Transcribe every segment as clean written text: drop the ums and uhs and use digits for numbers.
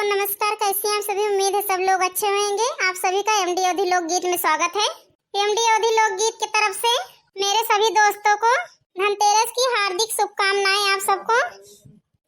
नमस्कार। कैसे हैं आप सभी? उम्मीद है सब लोग अच्छे होंगे। आप सभी का एमडी अवधी लोकगीत में स्वागत है। एमडी अवधी लोकगीत की तरफ से मेरे सभी दोस्तों को धनतेरस की हार्दिक शुभकामनाएं। आप सबको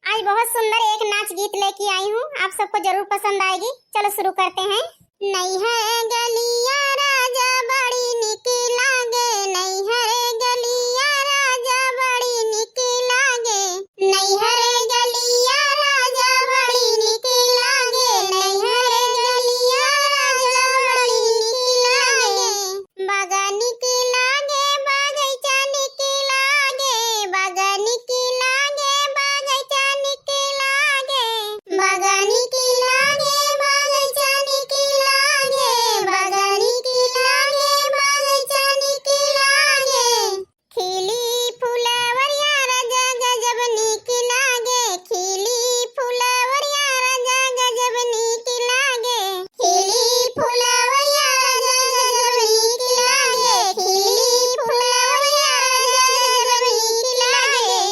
आज बहुत सुंदर एक नाच गीत लेके आई हूँ, आप सबको जरूर पसंद आएगी। चलो शुरू करते हैं। नहीं है गलिया राजा बड़ी निकी लागे, नहीं है गलिया राजा बड़ी निकी लागे, नहीं है गलिया राजा बड़ी निकी लागे, नहीं है गलिया राजा बड़ी निकी लागे। बागानी की लागे बागैचा निकी लागे, बागानी की लागे बागैचा निकी लागे, बागानी की लागे बागैचा निकी लागे, बागानी की लागे बागैचा निकी लागे। खिली फुलवरिया राजा गजब निकी लागे, खिली फुलवरिया राजा गजब निकी लागे, खिली फुलवरिया राजा गजब निकी लागे, खिली फुलवरिया राजा गजब निकी लागे।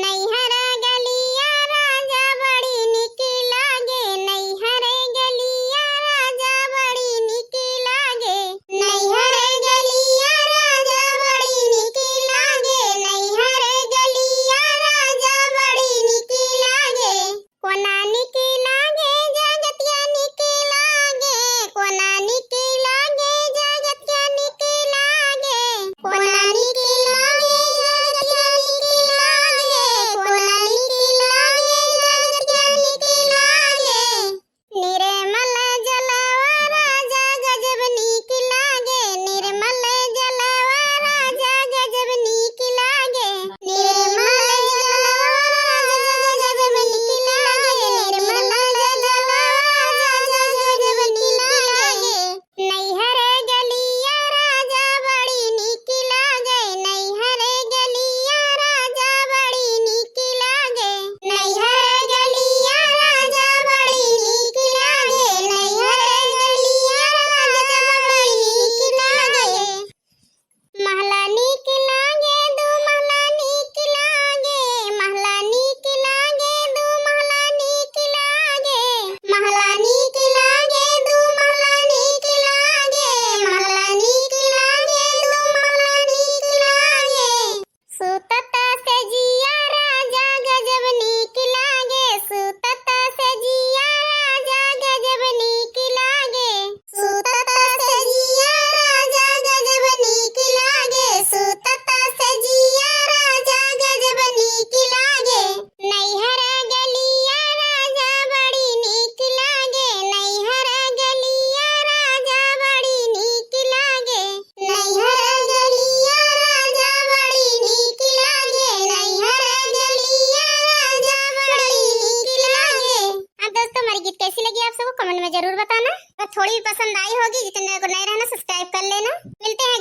नैहर गलिया राजा बड़ी निकी लागे, नैहर गलिया राजा बड़ी निकी लागे, नैहर गलिया राजा बड़ी निकी लागे, नैहर गलिया राजा बड़ी निकी लागे। कोना निकी लागे जगतिया निकी लागे, कोना निकी लागे जगतिया निकी लागे, कोना निकी लागे जगतिया निकी लागे, कोना निकी लागे जगतिया निकी लागे। निर्मल जलवा राजा गजब निकी लागे, निर्मल जलवा राजा गजब निकी लागे, निर्मल जलवा राजा गजब निकी लागे, निर्मल जलवा राजा गजब निकी लागे। नैहर गलिया राजा बड़ी निकी लागे, नैहर गलिया राजा बड़ी निकी लागे, नैहर गलिया राजा बड़ी निकी लागे, नैहर गलिया राजा बड़ी निकी लागे। महला निकी लागे दू महला निकी लागे, महला निकी लागे दू महला निकी लागे, महला निकी लागे दू महला निकी लागे, महला निकी लागे दू महला निकी लागे। सुतता से जिया राजा गजब निकी लागे, सुतता से जिया राजा गजब निकी लागे, सुतता से जिया राजा गजब निकी लागे, सुतता से जिया राजा गजब निकी लागे। नैहर गलिया राजा बड़ी निकी लागे, नैहर गलिया राजा बड़ी निकी लागे, नैहर गलिया राजा बड़ी निकी लागे, नैहर गलिया राजा बड़ी निकी लागे। अब दोस्तों हमारी गीत कैसी लगी आप सबको कमेंट में जरूर बताना। अगर थोड़ी भी पसंद आई होगी, जितने को नए रहना सब्सक्राइब कर लेना। मिलते हैं